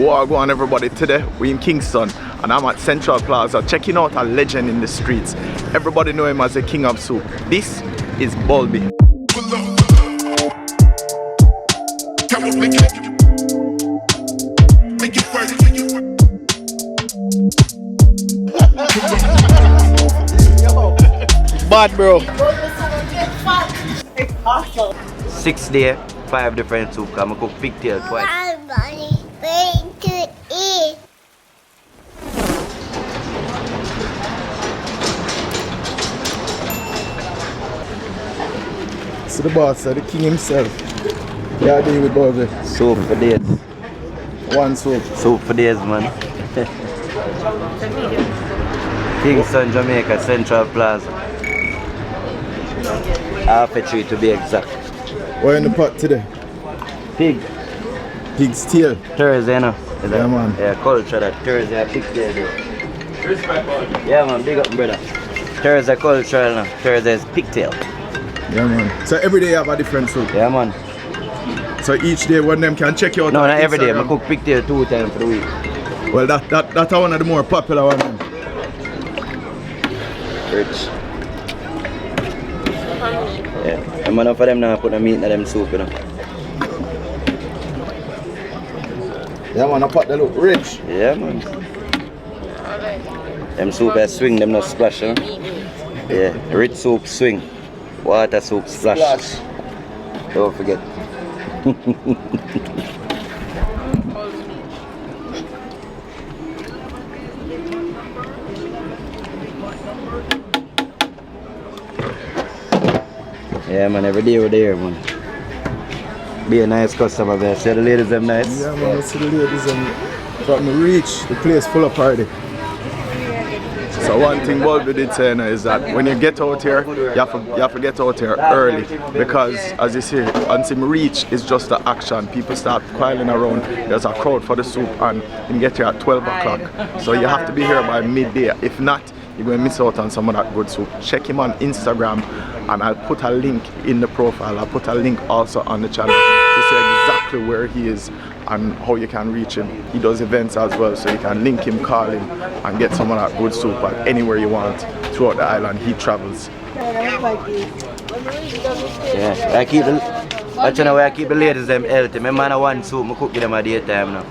Wha Gwann everybody, today we in Kingston and I'm at Central Plaza checking out a legend in the streets. Everybody know him as the king of soup. This is Bulbie. Bad bro. It's awesome. 6 days, 5 different soup. I'm gonna cook pigtail twice. Everybody's going to eat. So the boss, the king himself. Yeah, deal with Bulbie. Soup for days. One soup. Soup for days, man. Kingston, Jamaica, Central Plaza. Half a tree to be exact. What in the pot today? Pig. Pig's tail. Thursday, you know. Yeah, man. Yeah, culture that Thursday, pigtail. Yeah, man, big up, brother. Thursday cultural, no. Thursday is pigtail. Yeah, man. So every day you have a different soup? Yeah, man. So each day one of them can check you out? No, on not every day. I Instagram? cook pigtail 2 times for the week. Well, that's one of the more popular ones. Rich. Yeah, I'm enough for them now put the meat in them soup, you know. Yeah, man, I pot they look rich. Yeah, man. Them soup I swing, them not splash, you know. Yeah, rich soup swing. Water soup splash. Don't forget. Yeah, man, every day we're there, man. Be a nice customer there. See the ladies, them nice? Yeah, man, I see the ladies and from the reach, the place full of party. So one thing Bulbie did say is that when you get out here, you have to get out here early because, as you see, once him reach, it's just the action. People start piling around. There's a crowd for the soup and you get here at 12 o'clock. So you have to be here by midday. If not, you're going to miss out on some of that good soup. Check him on Instagram and I'll put a link in the profile. I'll put a link also on the channel to say exactly where he is and how you can reach him. He does events as well, so you can link him, call him and get some of that good soup at anywhere you want throughout the island. He travels. Yeah, I keep the I keep the ladies them healthy. My man one soup, I cook them at daytime now.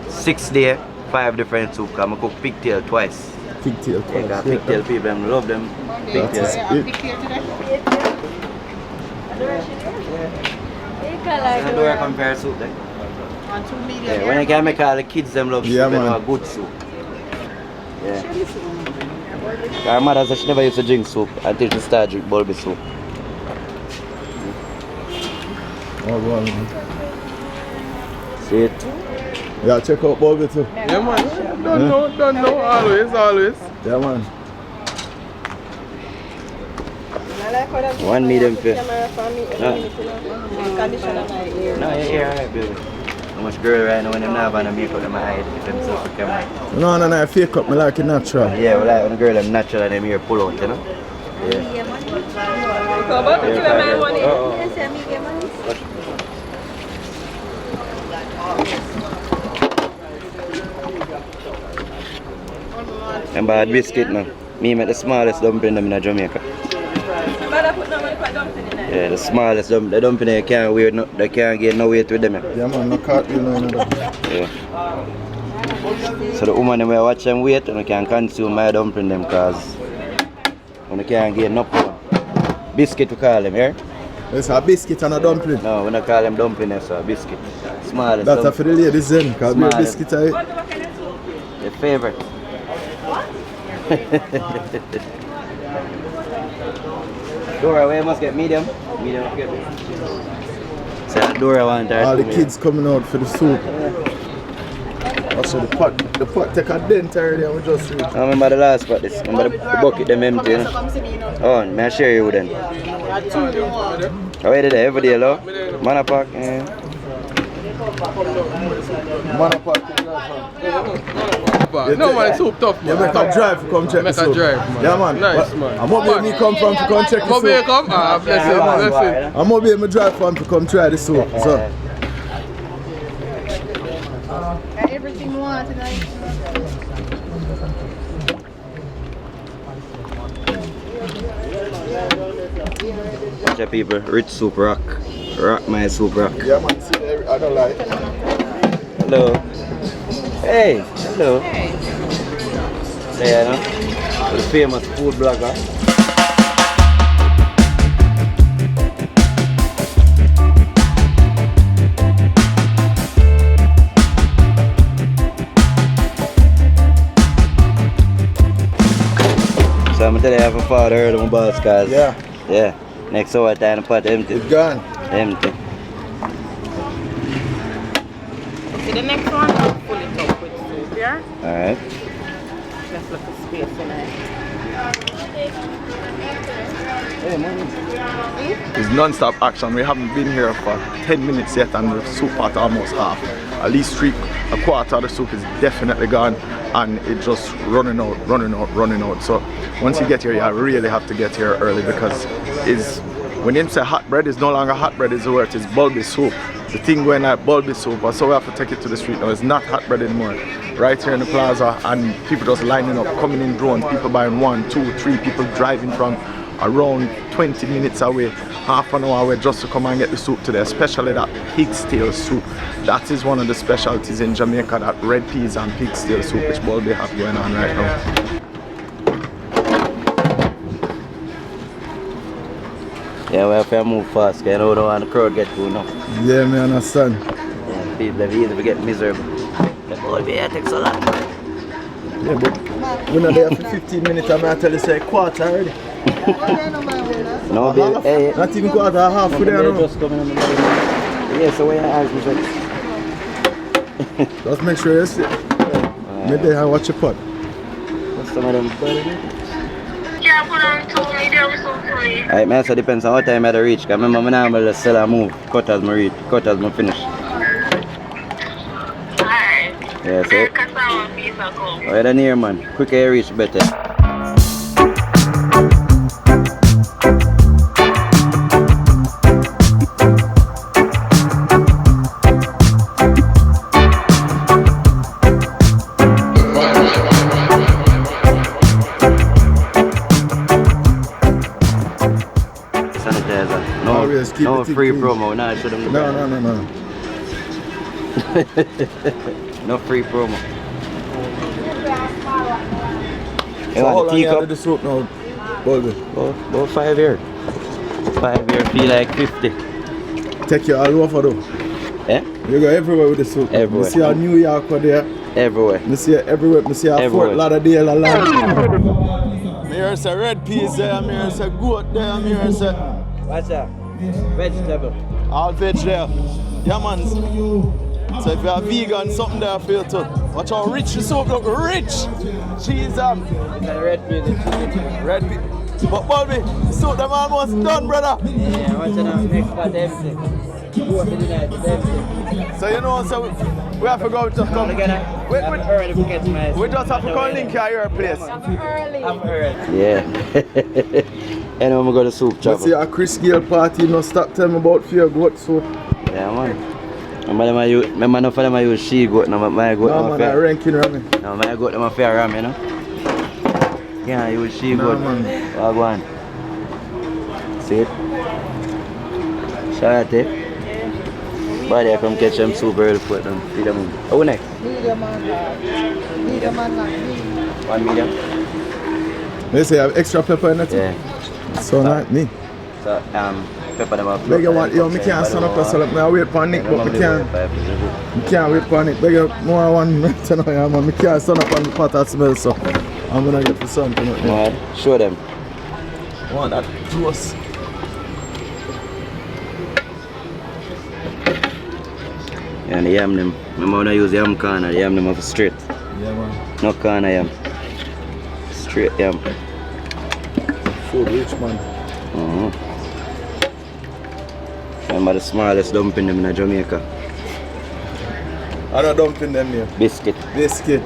6 days, 5 different soup. I cook pigtail twice. Pigtail twice. Yeah, pigtail people, them love them. Pigtail. How do I compare soup then? Yeah, when I can make all the kids them love soup, they know a good soup. Yeah. Our mother said she never used to drink soup until she started drinking Bulbie soup. Oh, wow. See it? Yeah, check out Bulbie too. Yeah, man. Don't know, always. Yeah, man. One medium fish. No, your hair alright, baby. How much girl right now when them not having makeup them hide themselves for camera. No, I fake up, I like it natural. Yeah, we like when the girl them natural and them hair pull out, you know? Yeah. And bad biscuit now. Me make the smallest dumpling them in Jamaica. Yeah, the smallest the dumpling they can't wear no, they can't get no weight with them. Yeah, man, no cartwheel, no that. Yeah. So the woman them will watch them weight and they can consume my dumpling them cause when they can't get no power. Biscuit we call them, yeah? It's a biscuit and a dumpling. No, we don't call them dumpling, it's a biscuit. Smallest. That's for the ladies then, because we biscuit are your favorite. Dora, we must get medium. Medium, okay. So Dora want her. All the kids coming out for the soup. Also the pot take a dent already and we just reach. I remember the last pot, this. Remember the bucket them empty, you know? Oh, may I share you with them? How are you there? Every day, hello? Man park, yeah. Man park. No man, it's soup tough man. You make a drive to come check the soup. Drive, man. Yeah man. Nice man. I'm up me come from to come check the soup. Where you come? Ah, bless it, bless it. I'm up here me drive from to come try the soup. So Got everything you want tonight. Watch out, people. Rich soup rock. Rock my soup rock. Yeah, man, see, I don't like. Hello. Hey, hello. Hey. There, no? The famous food blogger. So I'm gonna tell you I have a father heard of my boss, guys. Yeah. Yeah. Next hour time the pot empty. It's gone. Empty. See the next one? I'll pull it up with soup, yeah? Alright. Let's look at space tonight. Hey, morning. It's non-stop action. We haven't been here for 10 minutes yet and the soup pot almost half. At least a quarter of the soup is definitely gone and it's just running out. So once you get here, you really have to get here early because when you say hot bread, it's no longer hot bread, it's the word, it's Bulbie soup. The thing going like Bulbie soup, so we have to take it to the street now. It's not hot bread anymore. Right here in the plaza and people just lining up, coming in drones, people buying 1, 2, 3 people driving from around 20 minutes away, half an hour away just to come and get the soup today, especially that pig's tail soup. That is one of the specialties in Jamaica, that red peas and pig's tail soup which Baldi have going on right now. Yeah, we have to move fast, because you know, we don't want the crowd get too enough. Yeah, me understand. Yeah, people have easy to get miserable. The Bulbie here takes a lot. Yeah, but we're not there for 15 minutes, I'm going to tell you, say quarter already. No, baby, hey. Not even quarter, half for there now. Just coming on the body. Yeah, so when you ask me, Just make sure you see it. Maybe I watch your pot. what's some of them? Yeah, put on 2 medium soup for you. Alright, man, so depends on what time I reach. Because remember, I'm not able to sell and move. Cut as I reach, cut as I finish. Alright. Yeah, so. Then cassava piece of go. Alright, then here, man. Quicker you reach, better. No free promo, nah, I shouldn't. No. No free promo. So how long you have the soup now, Bulbie? About 5 years. 5 years feel like 50. Take you all over though. Eh? You go everywhere with the soup. Everywhere. You see a New York over there. Everywhere. You see it everywhere. You see a Everywhere. Fort Lauderdale a lot. Me hear say red peas there, me hear say goat there, me hear say What's that? Vegetable. all veg there. Yeah man. So if you're vegan, something there for you too. Watch how rich the soup look, rich! Cheese It's a red peas and chicken. red peas. But Bulbie, the soup them almost done, brother. Yeah, what's that? Next part empty. Go up in the night, it's empty. So you know, so we have to go to come. Early to get my. We just have to go link at your place. I'm early. Yeah. And I'm going to soup You chopper. see a Chris Gale party, no stop telling me about fear goat soup. Yeah, man. Remember, no for them I use she goat, no, my goat. No man, I ranking ramen. No, my goat, I'm a fair ram, you know. Yeah, I use she goat. man. Wha Gwann. See it? Shout out, eh? But I come catch them soup early for them. Feed them. Oh, next? Medium and medium. 1 medium? They say I have extra pepper in it. Yeah. So like me. So, pepper them up. Beg you want, yo, me can't stand up for salad. I wait for Nick, but me can't wait for Nick. Beg you more one minute now, yeah, man. Me can't stand up on the pot that smell, so I'm gonna get for something. Man, show them. Want that juice. And the yam them. Remember when I use yam corner, the yam them have straight. Yeah, man. No corner yam. Straight yam. Food rich, man. Remember the smallest dumpling them in Jamaica. I don't dumping them here. Biscuit. Biscuit.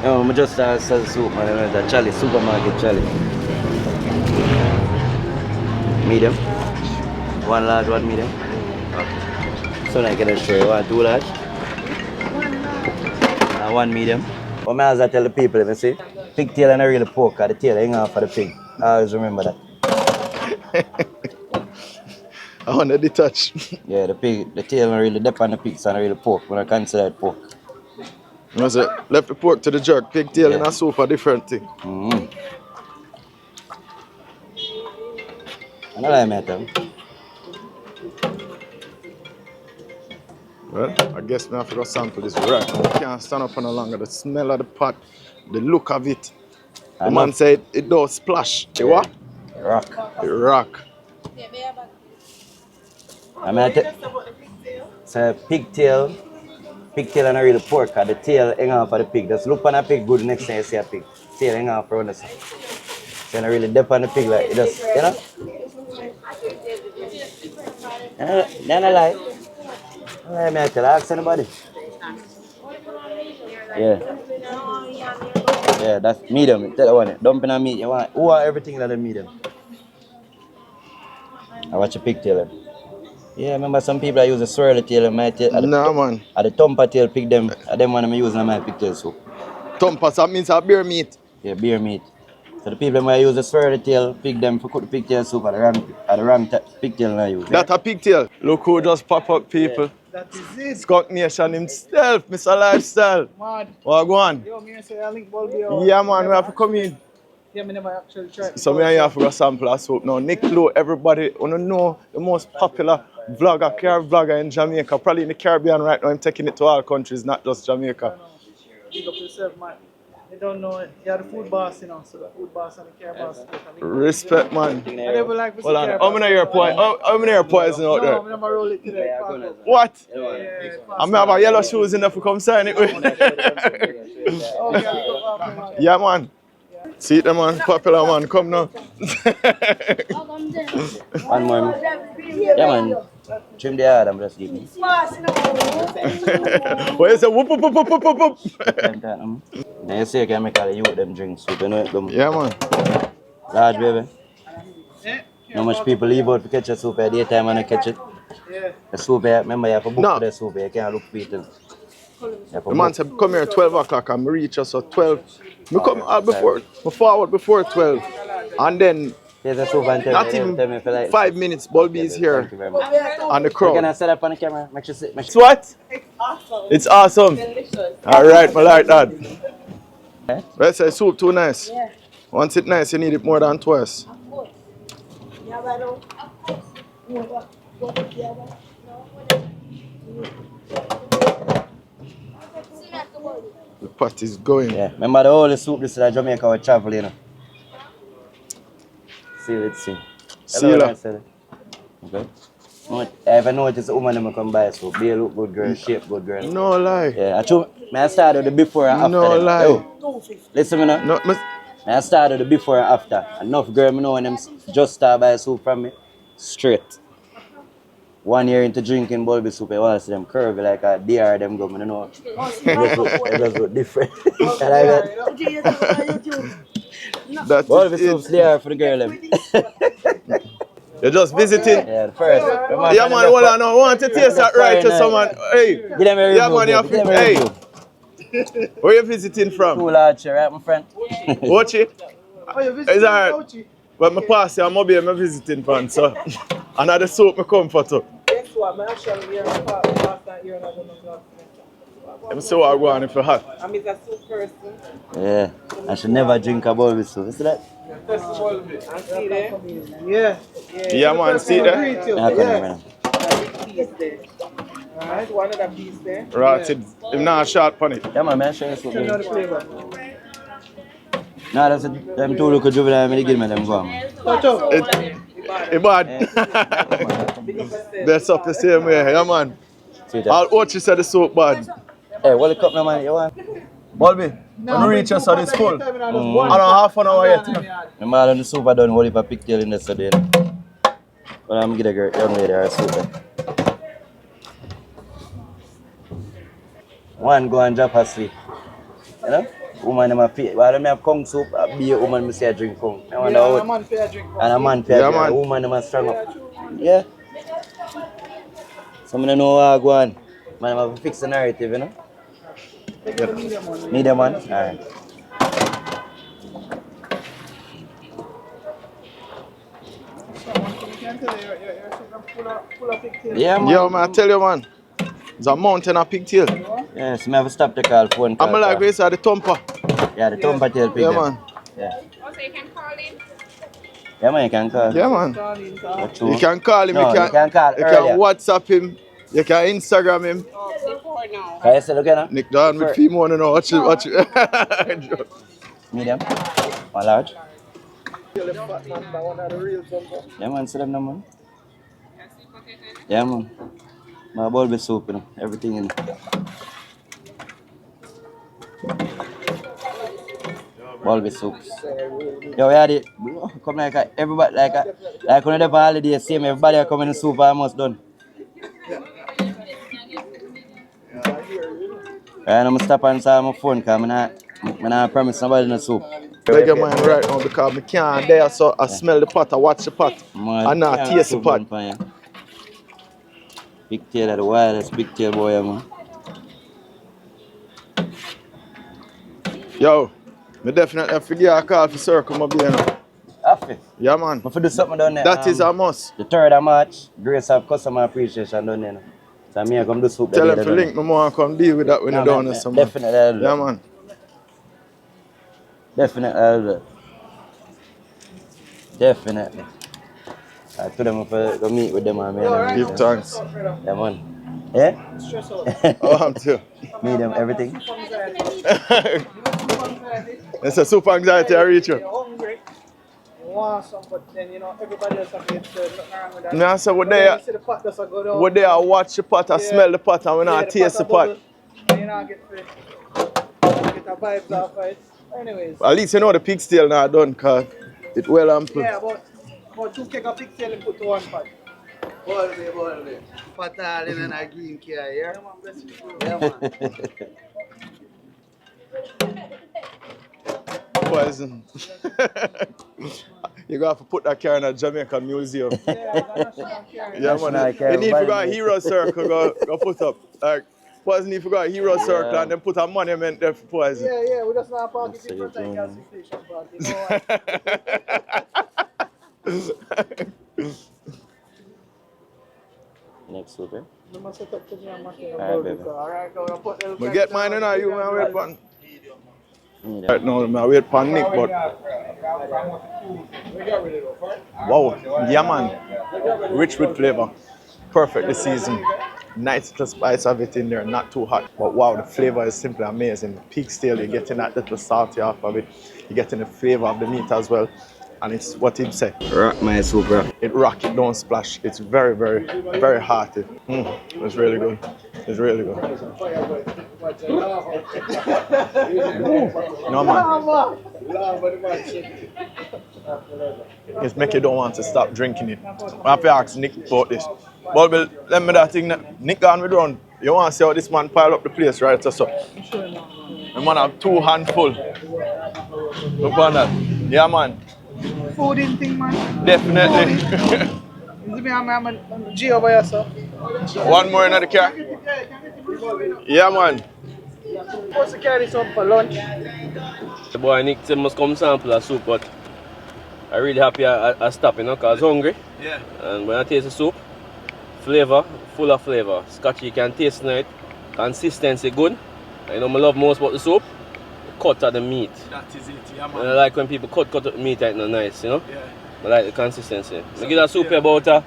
Oh, I just sell soup, man. The Charlie, supermarket Charlie. Medium. One large, one medium. So I can show you. One, two large. And one medium. What I tell the people, if you see, pigtail and a real pork, the tail hang off for the pig. I always remember that. I want to detach. Yeah, the tail not really dip on the pig, so not really pork. When I consider it pork. I say, left the pork to the jerk, pigtail in a soup a different thing. I don't like metal. Well, I guess we have to go sample this right now. We can't stand up no longer. The smell of the pot, the look of it. The man said it does splash. It what? Rock. It rock. I mean, so pigtail and a real pork, the tail hang off for the pig. Just look on a pig good next time you see a pig. Tail hang off around the side. So you really dip on the pig like it just, you know? Then I lie. I mean, I tell ask anybody. Yeah. Yeah, that's medium. Tell one. Dumping on meat. You want everything that is medium. I watch a pigtail. Yeah, remember some people that use a swirly tail and my tail. Nah, man. At the thumper tail pig them. At them one I'm using my pigtail soup. Thumper, that means a bear meat. Yeah, beer meat. So the people that use the swirly tail pig them for cook the pigtail soup at the wrong pigtail I use. That a pigtail. Look who just pop up, people. That is it. Skunk Nation himself, Mr. Lifestyle. Mad. Wha Gwann. Yo, me say I link Bulbie. Yeah, man, we have to come in. Yeah, me never actually tried. So me and you have to go sample a soup now. Nick Lowe, everybody wanna know the most popular vlogger, car vlogger in Jamaica. Probably in the Caribbean right now. I'm taking it to all countries, not just Jamaica. Big up yourself, man. They don't know it. You're the food boss, you know. So the food boss and the care boss. Respect, man. I never like Hold on, how many air poison out No, there? I'm never roll it today. What? Yeah, I'm have a yellow shoes in there for come sign it with. Yeah, man. See them, man. Popular, man. Come now. One more. Yeah, man. Trim the yard, I'm just giving. What you say? Whoop, whoop, whoop, whoop, whoop, whoop. Now you say you can make all the youth them drink soup, you know it come. Yeah, man. Large, baby. How much people leave out to catch a soup at daytime and they catch it? The soup, remember you have to book for the soup, you can't look for it. The man said, come here 12 o'clock and reach us at 12. Me come before, me forward before 12. And then, There's a soup and not even 5 minutes, Bulbie is here on the crowd. Can I set up on the camera? Make sure It's what? It's awesome. Alright, I like that. Let's say soup too nice. Once it's nice, you need it more than twice. The pot is going. Yeah, remember the whole soup this is Jamaica we travel, you know. See, let's see. See you later. Okay. I ever noticed a woman them come buy soup. They look good girl, shape good girl. No lie. Yeah, I started the before and after. No lie. Yo, listen me now. No, I started the before and after. Enough girl me know when them just start buy soup from me. Straight. 1 year into drinking Bulbie soup, I want to see them curvy like a deer them go, I don't know. It does look different. That's Bulbie soup's there for the girl them. You're just visiting? Yeah, the first. Yeah, man, hold on. I want to taste that right to someone. Hey. Give them a review. Yeah, man, you have to. Hey. Where you visiting from? Too large, right, my friend? Ochi? It's alright. But my past year, I'm visiting from, so another soup I come for too. Guess what? I'm actually here last year and I don't know. I'm so I go on if you hot. I'm a soup person. Yeah, I should never drink a Bulbie soup. You see that? Yeah. Yeah, man, see that? Yeah. Piece there. Alright, one other piece there. Right, I'm not short on it. Yeah, man, I'll show you soup. Tell me how the flavor. No, that's them two look juvenile, I'm give me them go. Touch up. It's bad. That's up the same way, yeah, man. All Ochi said the soup bad. Hey, what the cup now, man? You want? Bulbie, when you reach us, it's full. I don't half an hour yet. I'm all on the soup, I done hold up a pigtail in the study. But I'm going to get a young lady or soup. One go and drop her sleep. You know? Woman them a pay. While them have kong soup, be a woman me say I drink kong. I wonder how. A man pay a drink. And a man pay a drink. A woman them a strong up. Yeah. Some don't know Wha Gwann. Man, I'm have to fix the narrative, you know? Take the medium one. Medium one? Alright. You can tell you're full of pigtails. Yeah, man. Yo, man, I tell you, man. It's a mountain of pigtail. Yes, I have to stop the call, phone call. I'm like this at the thumper. Yeah, the thumper tail pig. Yeah, them. man. Yeah. Also, you can call in. Yeah, man, you can call. Yeah, man. That's true. You can call him, No, you can call you earlier. can WhatsApp him, you can Instagram him. Before now. Can you say look at that? Nick Don with few more, no, watch it. Medium? Or large? Yeah, man, see them now, man. Yeah, man. My Bulbie soup, you know, everything in it. Bulbie soups. Yo, we had it. Come like everybody, like when they're on holiday, same, everybody are coming in soup almost done. And I'm gonna stop and say my phone because I'm not promise nobody no soup. I get mine right now because I can't there, so I smell the pot, I watch the pot. I not taste the pot. Big tail of the wildest big tail boy, man. Yo, I definitely have to give a call for Circle my beer now. Happy. Yeah, man. But for do something down there. That is a must. The 3rd of March, Grace of Customer Appreciation down there. No? So me I come do soup. Tell them to link me more and come deal with that when you're down there. Definitely I'll do that. Yeah, man. Definitely I'll do that. Definitely. I told them if I go meet with them and me. Give thanks. Yeah, man. Yeah? Stress out. Oh, I'm too. Meet them, everything. It's a super anxiety I reach you. You're hungry. You want some, but then you know everybody else have to nothing wrong with that. Me I say, what But then they you see the pot does go down. what they are watch the pot, I smell the pot, and when I the taste the pot pot. bubble, you know, get a vibes off it. Anyways. At least you know the pig's tail now done, cause it well ample. Yeah, about 2 kg of pigtail and put to 1 pot. Bulbie. Patalin and a green care here. Yeah, man, bless you. Yeah, man. Poison. You have to put that car in a Jamaican museum. Yeah, man. You need to go a hero circle, go put up. Like, Poison need to go a hero circle and then put a monument there for Poison. Yeah, we just not park it in front of gas station park. You know what? Next soup, eh? We must set up to me and Matthew. Alright, baby. Alright, go and put the. We get mine and you man wait for. Right now, I wait for Nick, but wow, yeah man, rich with flavor, perfectly seasoned, nice little spice of it in there, not too hot. But wow, the flavor is simply amazing. The pig's tail, you're getting that little salty off of it, you're getting the flavor of the meat as well, and it's what he'd say. Rock my soup, bro. It rock, it don't splash. It's very, very, very hearty. It's really good. It's really good. No man. It's make you don't want to stop drinking it. I have to ask Nick about this. Bulbie, let me that thing. Nick gone with run. You want to see how this man pile up the place, right? So, the man have 2 handful. Look on that. Yeah man. Food in thing, man. Definitely. You see me, I'm a G over here, so. One more in the car. Yeah, man. Supposed to carry some for lunch. The boy Nick said must come sample a soup, but I'm really happy I stopped, you know, because I was hungry. Yeah. And when I taste the soup, flavor, full of flavor. Scotchy, you can taste it, consistency good. You know, I love most about the soup, the cut of the meat. That is it, yeah, man. And I like when people cut the meat, it's not nice, you know. Yeah. I like the consistency. I give that soup about a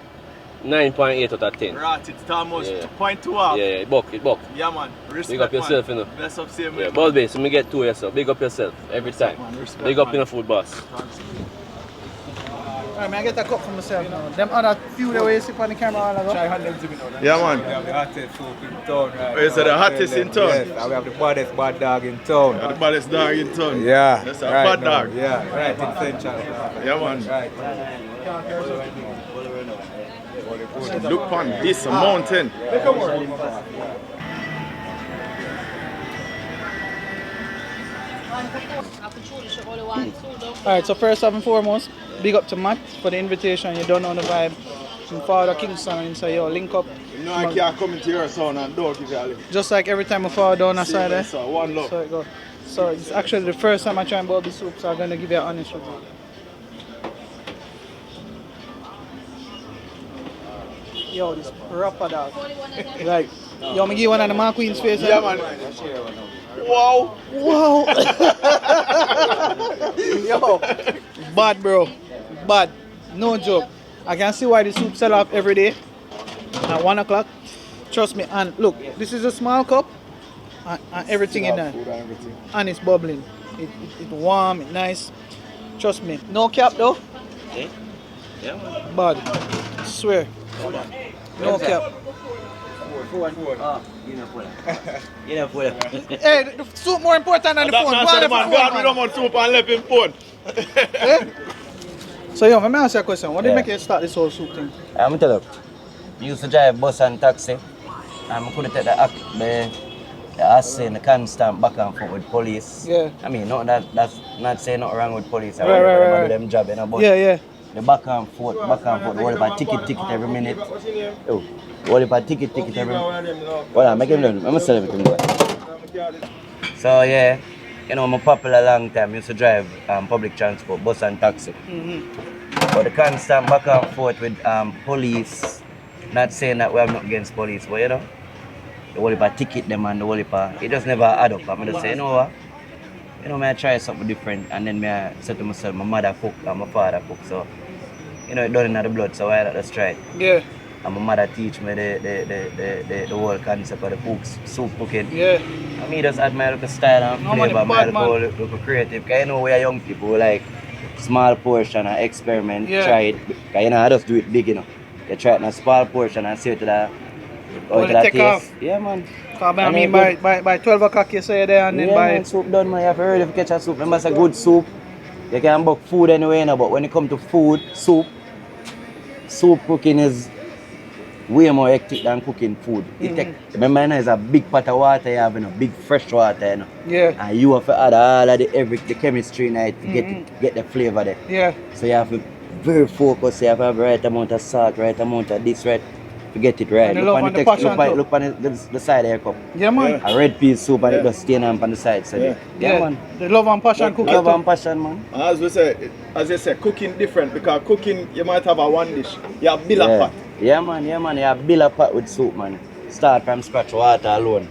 9.8 out of 10. Right, it's almost Yeah. 2.2 off. Yeah, it buck. Yeah, man. Respect, Big up yourself, man. you know. Best of same Yeah, way, Bulbie, so me get 2 yourself. Big up yourself every time. man. Respect, Big up man. in a food boss. Alright, man, I get a cup for myself now. Them other few the way you see on the camera all ago. Yeah, man. We have the hottest soup in town right Oh, you said the hottest in town? Yes, and we have the baddest bad dog in town. The baddest dog in town. Yeah, That's a right bad now. dog. Yeah, right in Central. Yeah, man. Right. Look on this mountain. Alright, so first and foremost, big up to Matt for the invitation. You don't know the vibe. in Father Kingston and say, yo, link up. You know I can't come into your town and don't give you a lift. Just like every time I fall down a side there. So one love. So it go. So it's actually the first time I try Bulbie soup, so I'm gonna give you an honest review. Yo, this proper dog. Like, yo, me give one of the Mark Queen's face. Yeah, man. Wow. Wow. Yo, bad, bro. Bad. No joke. I can see why the soup sell off every day at 1 o'clock. Trust me. And look, this is a small cup and everything in there. And it's bubbling. It's warm, it's nice. Trust me. No cap though. Okay. Yeah, man. Bad. I swear. No cap. You know, for that. Hey, the soup more important than the phone. That's Go on the the man. phone, God, we man. don't want soup and left him phone. So yo, let me ask you a question. What did make you start this whole soup thing? I'm tell you, I used to drive bus and taxi. I couldn't take the assay and the constant back and forth with police. Yeah. I mean, that's not saying nothing wrong with police. I Right, want right. to do them job, you know, but Yeah. the back and forth, the whole about ticket every minute. Oh, whole about ticket every minute. Hold on, make him learn. I'm going to sell everything. So yeah, you know, I'm a popular long time. I used to drive public transport, bus and taxi. But the constant back and forth with police, not saying that we are not against police, but you know, the whole about ticket them and the whole about, it just never add up. I'm just say, you know what? You know, I try something different, and then I said to myself, my mother cook and my father cook, so you know, it done in the blood, so why not just try it? Yeah. And my mother teach me the whole concept of the soup cooking. Yeah. And me just add my little style and flavor, my little creative. Because you know we are young people who like small portion and experiment, try it. Because you know, I just do it big, you know. You try it in a small portion and see it to the taste. Off. Yeah, man. I mean, by 12 o'clock you say there and then by... Man, soup done, man. You have to hurry if you catch a soup. Remember, it's a good soup. You can book food anyway, you know, but when it comes to food, soup cooking is way more hectic than cooking food. Remember, you know, it's a big pot of water you have, you know, big fresh water, you know. Yeah. And you have to add all of the chemistry in it to get the flavor there. Yeah. So you have to very focus, you have to have the right amount of salt, right amount of this, right, to get it right. And Look on the side of your cup. Yeah, man. A red pea soup and it just stain on the side. So yeah, man. The love and passion cooking. Love and passion, man. As you say, cooking different, because cooking you might have a one dish. You have bill a pot. Yeah, man. You have bill a pot with soup, man. Start from scratch, water alone.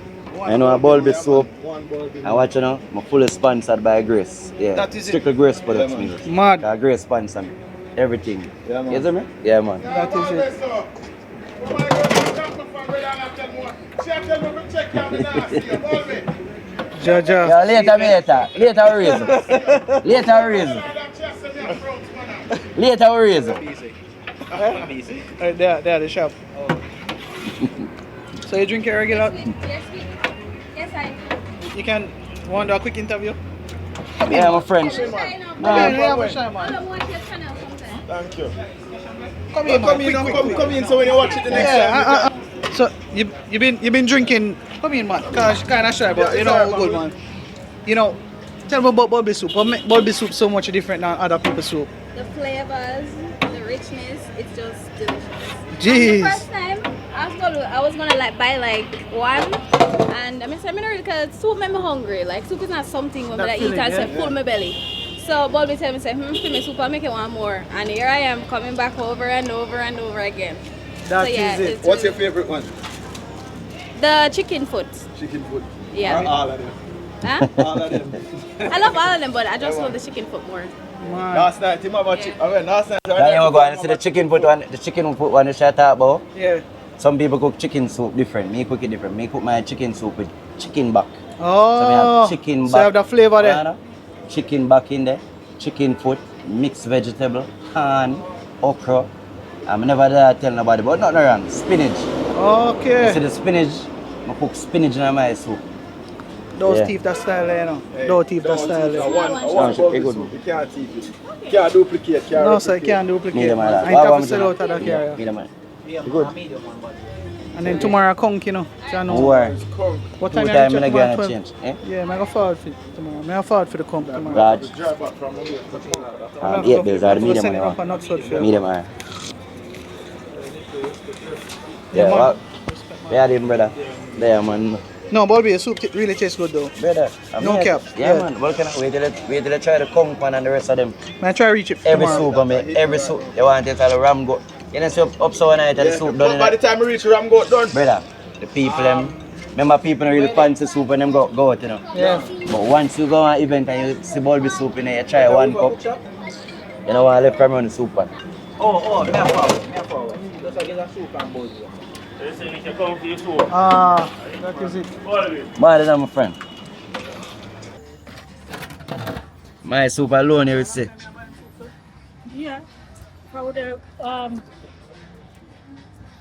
You know, a Bulbie soup. And watch, you know, I'm fully sponsored by Grace. Yeah, that is strictly Grace products. Me. Mad. Grace sponsor me. Everything. Yeah, man. You see me? Yeah, man. That is it. Jaja. Yeah, later we raise. Right there, the shop. So you drink it regular? Yes, I do. You can want to do a quick interview? Yeah, I'm a French. Thank you. Come in, so when you watch it the next time. So you've been drinking. Come in, man. Cause kind of shy, but you know good, man. You know, tell me about Bulbie soup. What makes Bulbie soup so much different than other people's soup? The flavors, the richness, it's just delicious. Jeez. And the first time I was gonna like buy like one, and I mean, I'm not really, because soup make me hungry. Like soup is not something when I eat and say full my belly. So Bulbie tell me, say, fill me soup, I'll make it one more. And here I am coming back over and over and over again. That is it. What's your favorite one? The chicken foot. Chicken foot. Yeah. All of them. Huh? All of them. I love all of them, but I just love the chicken foot more. Man. Last night, last night. Now you go and see the chicken foot one you should talk about. Yeah. Some people cook chicken soup different. Me cook it different. Me cook my chicken soup with chicken back. Oh. So we have chicken back. So you have the flavor there. Chicken back in there. Chicken foot, mixed vegetable, corn, okra. I'm never there to tell nobody, but nothing wrong. Spinach. Okay. You see the spinach? I cook spinach in my soup. Those teeth that style there, you know. Those teeth that style there. One Bulbie soup. You can't teeth it. Can't duplicate. No, sir, can't duplicate. Medium, I ain't have to sell out of that carrier. Medium. Good. And then tomorrow conk, you know. So I know. Where? What time I'm you going to change. Yeah, I'm going to forward for it tomorrow. I'm going to forward for the conk tomorrow. Raj. 8 bills are the medium. Medium. Yeah, what? Yeah, them brother. There, man. No, Bulbie, your soup really tastes good though. Brother, No cap. Yeah, man. Well, can I wait till I try the kung pan and the rest of them. Man, try reach it Every tomorrow. soup, I mean, every soup. You want to tell the ram goat. You know, so up so night and the soup done. By the time we reach ram goat done. Brother, the people them. Remember, people don't really fancy soup and them go out, you know. Yeah. But once you go on an event and you see Bulbie soup in there, you try one cup. You know what? Left from the soup pan. Oh, me a forward. Just get a soup and Bulbie. You say you can come for your soup. Ah, that is it. More than my friend. My soup alone, you would say. Yeah. How the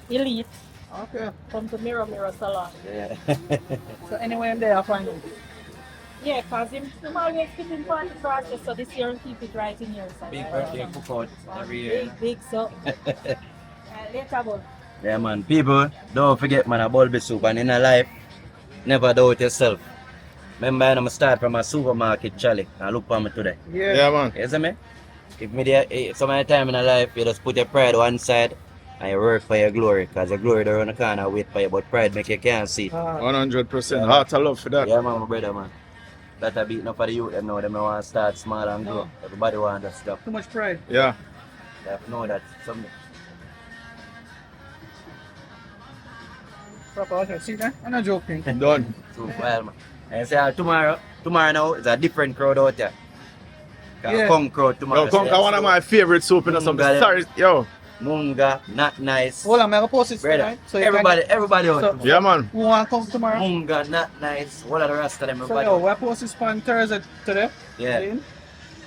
elite Okay. come to Mirror Salon. Yeah. So anywhere in there, I find him. Yeah, because him always keeping party process, so this year keep it right in here. So Big birthday cookout every year. Big, so. Later, boy. Yeah, man. People, don't forget, man, a Bulbie soup. And in a life, never doubt yourself. Remember, I'm start from a supermarket, Charlie. And look for me today. Yeah, man. You see me? If me there, some of the time in a life, you just put your pride one side and you work for your glory. Because your glory don't run the corner wait for you, but pride make you can't see. 100%. Heart of love for that. Yeah, man, my brother, man. That I beat enough for the youth, them know them want to start small and grow. Everybody want that stuff. Too much pride. Yeah. You have to know that someday. Proper, okay. See that? I'm not joking. Done. So, well, man. And say tomorrow now, it's a different crowd out there. Yeah. Kong crowd tomorrow. Yo, Conker, one of my favorite soup in some sorry. Yo. Munga, not nice. Hold on, I'm going to post it Brother, tonight. So everybody out. So- Yeah, man. Who want to come tomorrow? Munga, not nice. What are the rest of them? So Everybody. yo, we're posting on Thursday today. Yeah.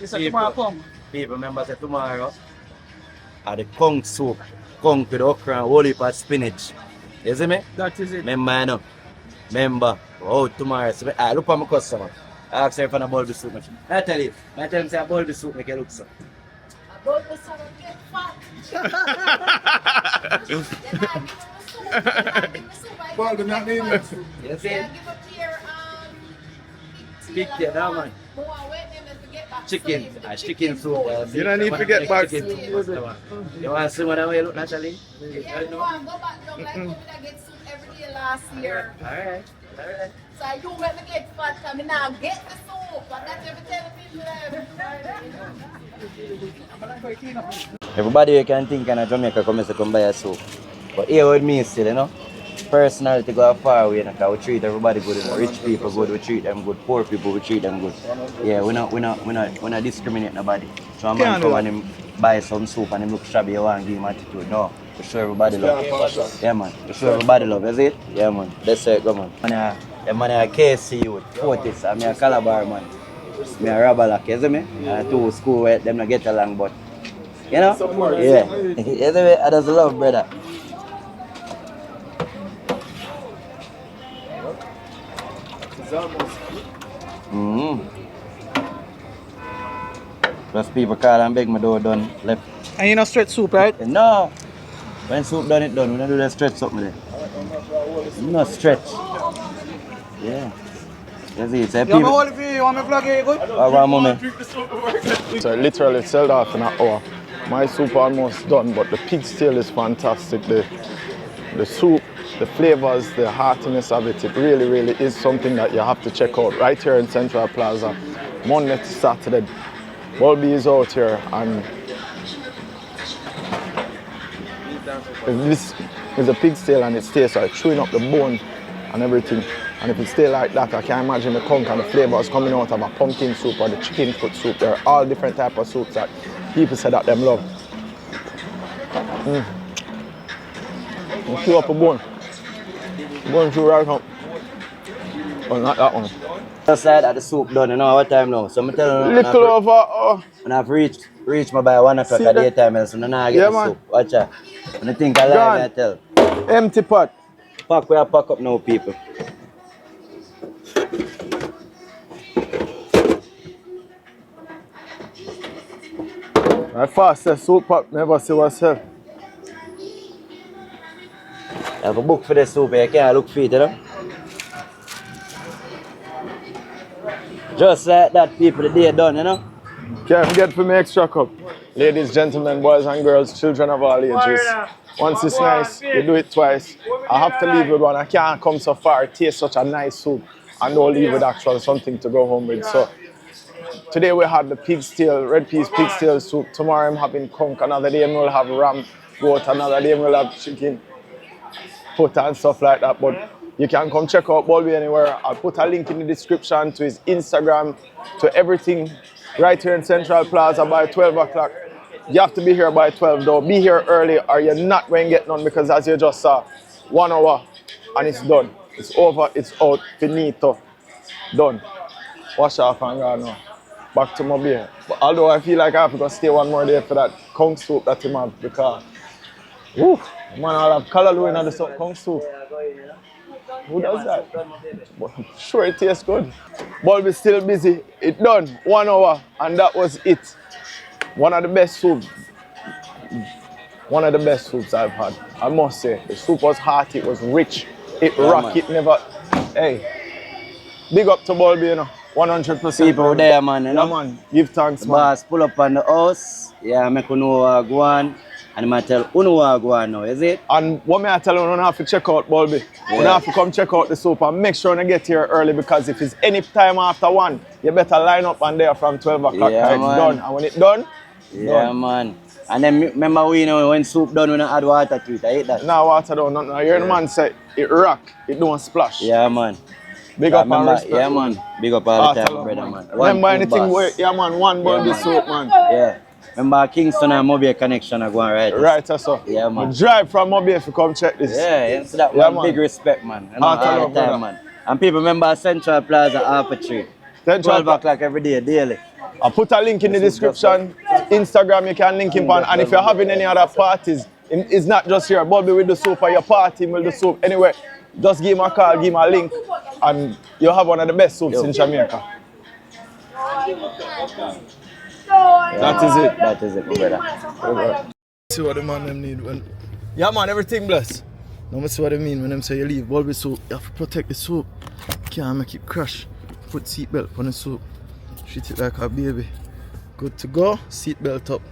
It's a tomorrow come. People, remember say tomorrow, are the Kong soup. Kong with okra and whole heap of spinach. You see me? That is it. Remember, I know. Remember, oh, tomorrow, so I look for my customer. I ask her if I have Bulbie soup. I tell him say a Bulbie soup make you look so. Bulbie soup get fat. Bulbie not even. You see? Big there now, man. Chicken soup. You don't need to get back. You want to see what I look naturally? Yeah, no, I go back down like how I get soup every day last year. Alright. So you let me get fat, I mean now get the soup. But that's every time people Everybody you can think in Jamaica come to buy a soup. But here with me still, you know. Personality go far away, you know, 'cause we treat everybody good, you know. Rich people good, we treat them good. Poor people, we treat them good. Yeah, we not discriminate nobody. So a man come and him buy some soup and him look shabby, you want to give him attitude. No, we show everybody love. Yeah, man. We show everybody love, is it? Yeah, man. That's it, go, man. The man a KC youth, Fortis, and me a Calabar, man. Me a Rabalak, you see me? And two school where them not get along, but you know? Yeah. You see me? I just love, brother. Just people call and beg my door done left. And you know straight soup, right? No. When soup done, it done. We don't do that stretch something there. No stretch. Yeah. You see, it's a You want me hold it for you? You want me plug it? Good? Around moment. So literally sold off in an hour. My soup almost done, but the pig's tail is fantastic. The soup, the flavors, the heartiness of it, it really, really is something that you have to check out right here in Central Plaza, Monday to Saturday. Bulbie is out here, and this is a pig's tail and it stays like chewing up the bone and everything. And if it stays like that, I can imagine the conch and the flavors coming out of a pumpkin soup or the chicken foot soup. There are all different types of soups that people say that them love. You chew up a bone. Bone chew right up. But not that one. Just like that, the soup done, you know what time now? So I'm telling you, Little over. when I've reached my by 1 o'clock at daytime, so now I get the soup. Watch out. When I think I lie, I tell. Empty pot. Pack where I pack up now, people. My fastest soup pot never see myself. I have a book for the soup, you can't look for it, you know? Just like that, people, the day done, you know? Can't forget for me extra cup. Ladies, gentlemen, boys and girls, children of all ages. Once it's nice, you do it twice. I have to leave with one. I can't come so far, taste such a nice soup, and don't leave with actual something to go home with. So today we had the pig's tail, red peas pig's tail soup. Tomorrow I'm having conch. Another day we'll have ram, goat. Another day we'll have chicken, foot and stuff like that. But you can come check out Bulbie anywhere. I'll put a link in the description to his Instagram, to everything right here in Central Plaza by 12 o'clock. You have to be here by 12 though. Be here early or you're not going to get none, because as you just saw, 1 hour and it's done. It's over, it's out, finito, done. Wash off and go now. Back to my beer. But although I feel like I have to go stay one more day for that conch soup that him have, because whew, man, I'll have callaloo in the conch soup. Who does that? But I'm sure it tastes good. Bulbie's still busy. It done, 1 hour, and that was it. One of the best soups. One of the best soups I've had. I must say, the soup was hearty, it was rich, it rocked, it never. Hey, big up to Bulbie, you know. 100%. People there, man, you know. Yeah, man. Give thanks, man. Boss, pull up on the house. Yeah, make you know Wha Gwann. And I tell you Wha Gwann now, is it? And what may I tell you, you don't have to check out Bulbie. You don't have to come check out the soup, and make sure you get here early, because if it's any time after 1, you better line up and there from 12 o'clock. Yeah, it's done. And when it's done, yeah, done. Man. And then remember we know when soup done, we don't add water to it. I hate that. No water down, nothing. I hear the man say it rock, it don't splash. Yeah, man. Big up and respect. Yeah, man. Big up all the time, brother, man. Remember anything where, yeah, man, one Bulbie soup, man. Yeah. Remember Kingston and MR.BEAST connection are going right. Right, so. Yeah, man. We drive from MR.BEAST if you come check this. Yeah, so that yeah, one big respect, man. You know, all the time, man. And people remember Central Plaza half a tree. 12 o'clock every day, daily. I'll put a link in the description. Instagram, you can link him on. And if you're having any other parties, it's not just here. Bulbie with the soup, or your party with the soup. Anyway, just give him a call, give him a link, and you'll have one of the best soups in Jamaica. That is it. That is it, my brother. See what the man them need when. Yeah, man, everything blessed. Now see what they mean when them say you leave Bulbie soup. You have to protect the soup. Can't make it crash. Put seatbelt on the soup. Treat it like a baby. Good to go. Seatbelt up.